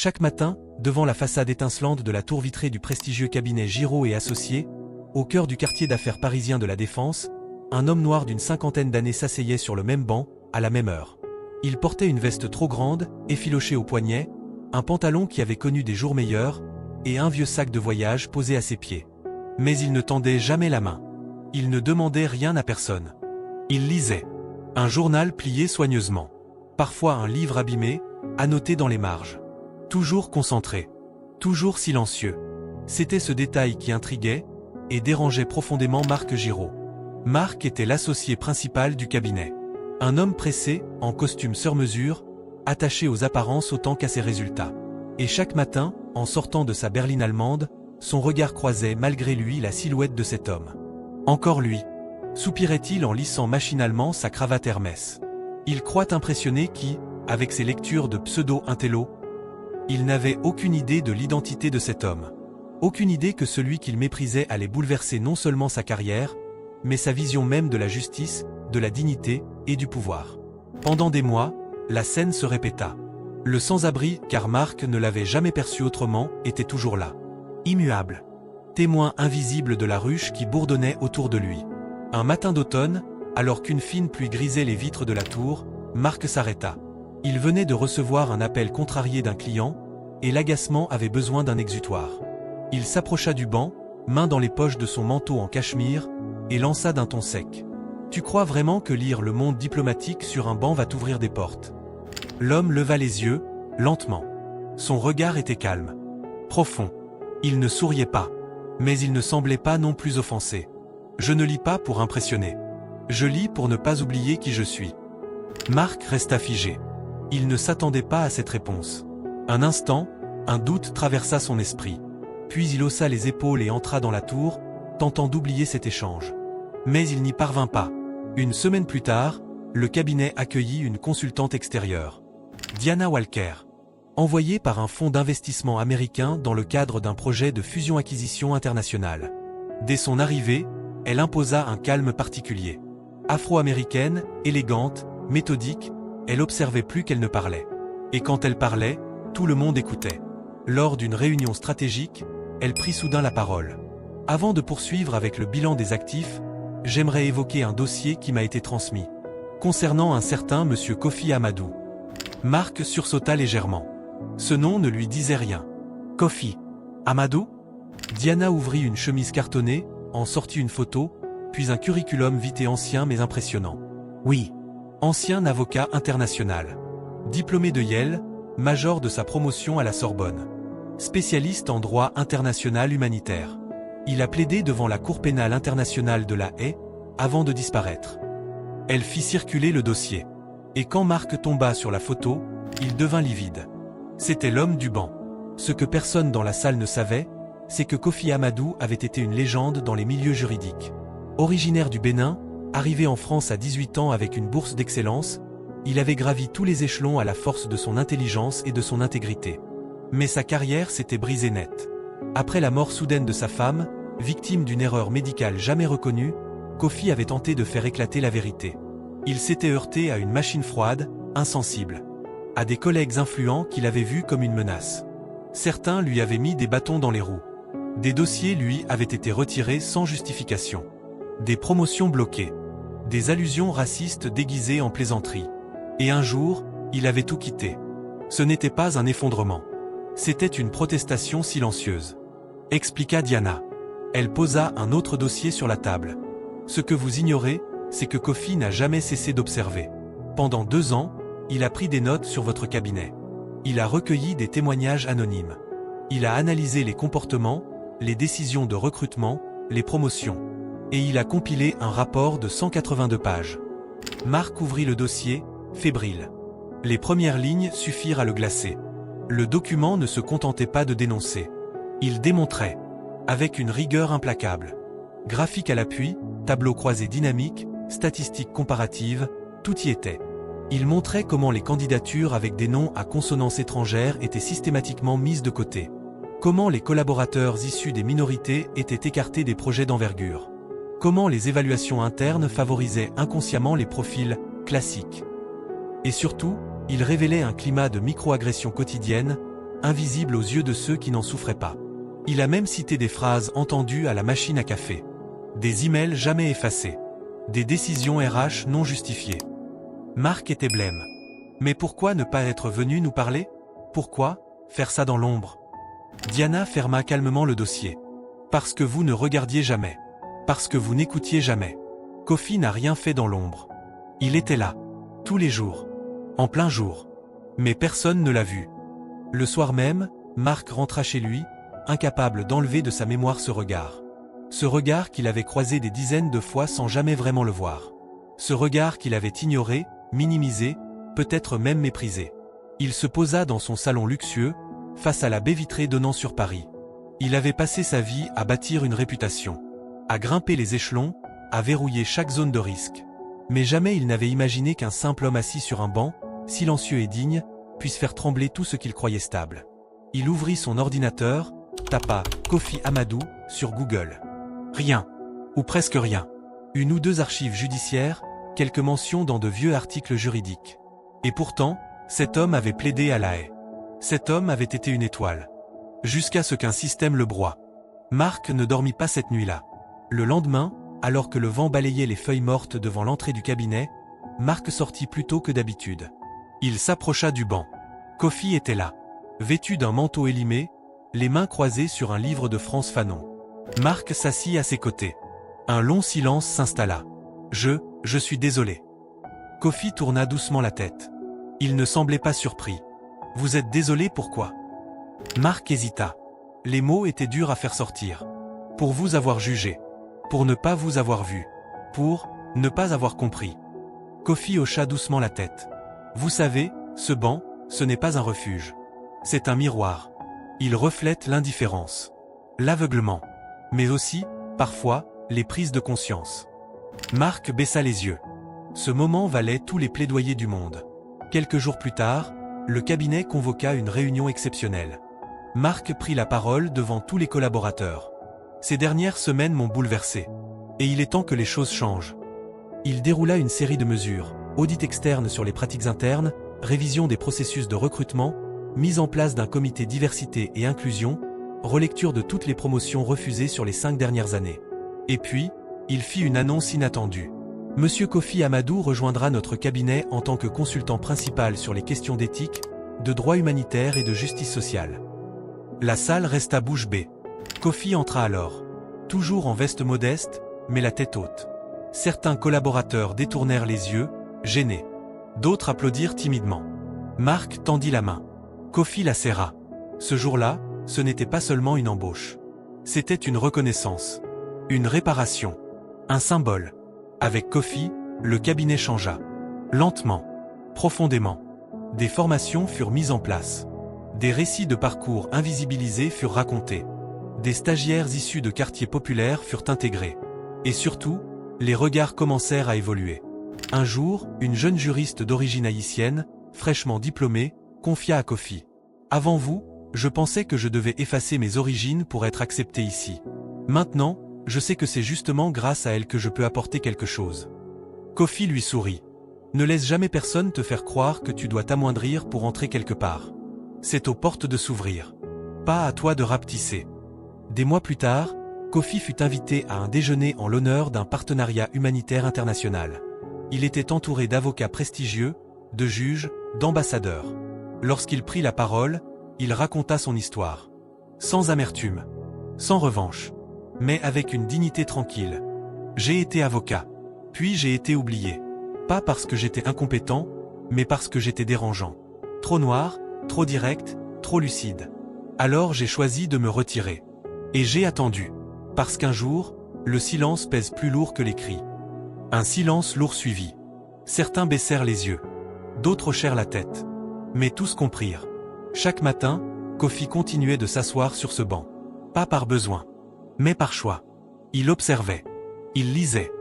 Chaque matin, devant la façade étincelante de la tour vitrée du prestigieux cabinet Giraud et Associés, au cœur du quartier d'affaires parisien de la Défense, un homme noir d'une cinquantaine d'années s'asseyait sur le même banc, à la même heure. Il portait une veste trop grande, effilochée au poignet, un pantalon qui avait connu des jours meilleurs, et un vieux sac de voyage posé à ses pieds. Mais il ne tendait jamais la main. Il ne demandait rien à personne. Il lisait. Un journal plié soigneusement. Parfois un livre abîmé, annoté dans les marges. Toujours concentré. Toujours silencieux. C'était ce détail qui intriguait et dérangeait profondément Marc Giraud. Marc était l'associé principal du cabinet. Un homme pressé, en costume sur mesure, attaché aux apparences autant qu'à ses résultats. Et chaque matin, en sortant de sa berline allemande, son regard croisait malgré lui la silhouette de cet homme. Encore lui, soupirait-il en lissant machinalement sa cravate Hermès. Il croit impressionné qui, avec ses lectures de pseudo-intello, il n'avait aucune idée de l'identité de cet homme. Aucune idée que celui qu'il méprisait allait bouleverser non seulement sa carrière, mais sa vision même de la justice, de la dignité et du pouvoir. Pendant des mois, la scène se répéta. Le sans-abri, car Marc ne l'avait jamais perçu autrement, était toujours là. Immuable. Témoin invisible de la ruche qui bourdonnait autour de lui. Un matin d'automne, alors qu'une fine pluie grisait les vitres de la tour, Marc s'arrêta. Il venait de recevoir un appel contrarié d'un client, et l'agacement avait besoin d'un exutoire. Il s'approcha du banc, main dans les poches de son manteau en cachemire, et lança d'un ton sec. « Tu crois vraiment que lire le monde diplomatique sur un banc va t'ouvrir des portes ?» L'homme leva les yeux, lentement. Son regard était calme, profond. Il ne souriait pas, mais il ne semblait pas non plus offensé. « Je ne lis pas pour impressionner. Je lis pour ne pas oublier qui je suis. » Marc resta figé. Il ne s'attendait pas à cette réponse. Un instant, un doute traversa son esprit. Puis il haussa les épaules et entra dans la tour, tentant d'oublier cet échange. Mais il n'y parvint pas. Une semaine plus tard, le cabinet accueillit une consultante extérieure. Diana Walker. Envoyée par un fonds d'investissement américain dans le cadre d'un projet de fusion-acquisition internationale. Dès son arrivée, elle imposa un calme particulier. Afro-américaine, élégante, méthodique, elle observait plus qu'elle ne parlait. Et quand elle parlait, tout le monde écoutait. Lors d'une réunion stratégique, elle prit soudain la parole. Avant de poursuivre avec le bilan des actifs, j'aimerais évoquer un dossier qui m'a été transmis. Concernant un certain monsieur Kofi Amadou. Marc sursauta légèrement. Ce nom ne lui disait rien. Kofi Amadou? Diana ouvrit une chemise cartonnée, en sortit une photo, puis un curriculum vitae ancien mais impressionnant. Oui. Ancien avocat international. Diplômé de Yale, major de sa promotion à la Sorbonne. Spécialiste en droit international humanitaire. Il a plaidé devant la Cour pénale internationale de La Haye, avant de disparaître. Elle fit circuler le dossier. Et quand Marc tomba sur la photo, il devint livide. C'était l'homme du banc. Ce que personne dans la salle ne savait, c'est que Kofi Amadou avait été une légende dans les milieux juridiques. Originaire du Bénin, arrivé en France à 18 ans avec une bourse d'excellence, il avait gravi tous les échelons à la force de son intelligence et de son intégrité. Mais sa carrière s'était brisée net. Après la mort soudaine de sa femme, victime d'une erreur médicale jamais reconnue, Kofi avait tenté de faire éclater la vérité. Il s'était heurté à une machine froide, insensible. À des collègues influents qu'il avait vus comme une menace. Certains lui avaient mis des bâtons dans les roues. Des dossiers lui avaient été retirés sans justification. Des promotions bloquées. Des allusions racistes déguisées en plaisanterie. Et un jour, il avait tout quitté. Ce n'était pas un effondrement. C'était une protestation silencieuse. Expliqua Diana. Elle posa un autre dossier sur la table. Ce que vous ignorez, c'est que Kofi n'a jamais cessé d'observer. Pendant 2 ans, il a pris des notes sur votre cabinet. Il a recueilli des témoignages anonymes. Il a analysé les comportements, les décisions de recrutement, les promotions. Et il a compilé un rapport de 182 pages. Marc ouvrit le dossier, fébrile. Les premières lignes suffirent à le glacer. Le document ne se contentait pas de dénoncer. Il démontrait, avec une rigueur implacable. Graphique à l'appui, tableau croisé dynamique, statistiques comparatives, tout y était. Il montrait comment les candidatures avec des noms à consonance étrangère étaient systématiquement mises de côté. Comment les collaborateurs issus des minorités étaient écartés des projets d'envergure. Comment les évaluations internes favorisaient inconsciemment les profils classiques. Et surtout, il révélait un climat de microagression quotidienne, invisible aux yeux de ceux qui n'en souffraient pas. Il a même cité des phrases entendues à la machine à café. Des emails jamais effacés. Des décisions RH non justifiées. Marc était blême. Mais pourquoi ne pas être venu nous parler? Pourquoi faire ça dans l'ombre? Diana ferma calmement le dossier. Parce que vous ne regardiez jamais. Parce que vous n'écoutiez jamais. Kofi n'a rien fait dans l'ombre. Il était là. Tous les jours. En plein jour. Mais personne ne l'a vu. Le soir même, Marc rentra chez lui, incapable d'enlever de sa mémoire ce regard. Ce regard qu'il avait croisé des dizaines de fois sans jamais vraiment le voir. Ce regard qu'il avait ignoré, minimisé, peut-être même méprisé. Il se posa dans son salon luxueux, face à la baie vitrée donnant sur Paris. Il avait passé sa vie à bâtir une réputation, à grimper les échelons, à verrouiller chaque zone de risque. Mais jamais il n'avait imaginé qu'un simple homme assis sur un banc, silencieux et digne, puisse faire trembler tout ce qu'il croyait stable. Il ouvrit son ordinateur, tapa « Kofi Amadou » sur Google. Rien. Ou presque rien. Une ou deux archives judiciaires, quelques mentions dans de vieux articles juridiques. Et pourtant, cet homme avait plaidé à la haie. Cet homme avait été une étoile. Jusqu'à ce qu'un système le broie. Marc ne dormit pas cette nuit-là. Le lendemain, alors que le vent balayait les feuilles mortes devant l'entrée du cabinet, Marc sortit plus tôt que d'habitude. Il s'approcha du banc. Kofi était là. Vêtu d'un manteau élimé, les mains croisées sur un livre de France Fanon. Marc s'assit à ses côtés. Un long silence s'installa. Je suis désolé. Kofi tourna doucement la tête. Il ne semblait pas surpris. Vous êtes désolé pourquoi? Marc hésita. Les mots étaient durs à faire sortir. Pour vous avoir jugé. Pour ne pas vous avoir vu. Pour ne pas avoir compris. Kofi hocha doucement la tête. Vous savez, ce banc, ce n'est pas un refuge. C'est un miroir. Il reflète l'indifférence. L'aveuglement. Mais aussi, parfois, les prises de conscience. Marc baissa les yeux. Ce moment valait tous les plaidoyers du monde. Quelques jours plus tard, le cabinet convoqua une réunion exceptionnelle. Marc prit la parole devant tous les collaborateurs. Ces dernières semaines m'ont bouleversé. Et il est temps que les choses changent. Il déroula une série de mesures, audit externe sur les pratiques internes, révision des processus de recrutement, mise en place d'un comité diversité et inclusion, relecture de toutes les promotions refusées sur les 5 dernières années. Et puis, il fit une annonce inattendue. Monsieur Kofi Amadou rejoindra notre cabinet en tant que consultant principal sur les questions d'éthique, de droit humanitaire et de justice sociale. La salle resta bouche bée. Kofi entra alors. Toujours en veste modeste, mais la tête haute. Certains collaborateurs détournèrent les yeux, gênés. D'autres applaudirent timidement. Marc tendit la main. Kofi la serra. Ce jour-là, ce n'était pas seulement une embauche. C'était une reconnaissance. Une réparation. Un symbole. Avec Kofi, le cabinet changea. Lentement. Profondément. Des formations furent mises en place. Des récits de parcours invisibilisés furent racontés. Des stagiaires issus de quartiers populaires furent intégrés. Et surtout, les regards commencèrent à évoluer. Un jour, une jeune juriste d'origine haïtienne, fraîchement diplômée, confia à Kofi. « Avant vous, je pensais que je devais effacer mes origines pour être accepté ici. Maintenant, je sais que c'est justement grâce à elle que je peux apporter quelque chose. » Kofi lui sourit. « Ne laisse jamais personne te faire croire que tu dois t'amoindrir pour entrer quelque part. C'est aux portes de s'ouvrir. Pas à toi de rapetisser. » Des mois plus tard, Kofi fut invité à un déjeuner en l'honneur d'un partenariat humanitaire international. Il était entouré d'avocats prestigieux, de juges, d'ambassadeurs. Lorsqu'il prit la parole, il raconta son histoire. Sans amertume. Sans revanche. Mais avec une dignité tranquille. J'ai été avocat. Puis j'ai été oublié. Pas parce que j'étais incompétent, mais parce que j'étais dérangeant. Trop noir, trop direct, trop lucide. Alors j'ai choisi de me retirer. Et j'ai attendu. Parce qu'un jour, le silence pèse plus lourd que les cris. Un silence lourd suivit. Certains baissèrent les yeux. D'autres hochèrent la tête. Mais tous comprirent. Chaque matin, Kofi continuait de s'asseoir sur ce banc. Pas par besoin, mais par choix. Il observait. Il lisait.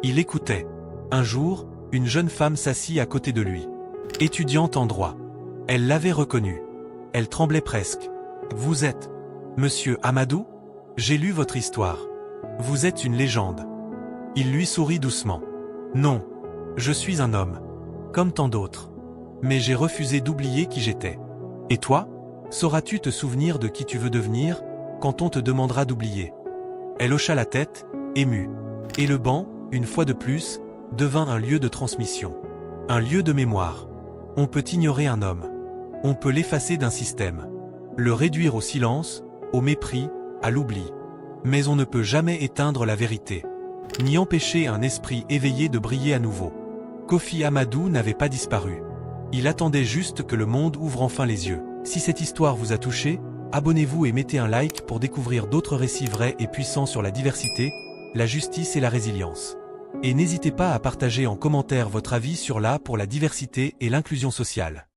Il écoutait. Un jour, une jeune femme s'assit à côté de lui. Étudiante en droit. Elle l'avait reconnu. Elle tremblait presque. « Vous êtes Monsieur Amadou ? J'ai lu votre histoire. Vous êtes une légende. » Il lui sourit doucement. « Non, je suis un homme. Comme tant d'autres. Mais j'ai refusé d'oublier qui j'étais. Et toi ? Sauras-tu te souvenir de qui tu veux devenir, quand on te demandera d'oublier? Elle hocha la tête, émue. Et le banc, une fois de plus, devint un lieu de transmission. Un lieu de mémoire. On peut ignorer un homme. On peut l'effacer d'un système. Le réduire au silence, au mépris, à l'oubli. Mais on ne peut jamais éteindre la vérité. Ni empêcher un esprit éveillé de briller à nouveau. Kofi Amadou n'avait pas disparu. Il attendait juste que le monde ouvre enfin les yeux. Si cette histoire vous a touché, abonnez-vous et mettez un like pour découvrir d'autres récits vrais et puissants sur la diversité, la justice et la résilience. Et n'hésitez pas à partager en commentaire votre avis sur pour la diversité et l'inclusion sociale.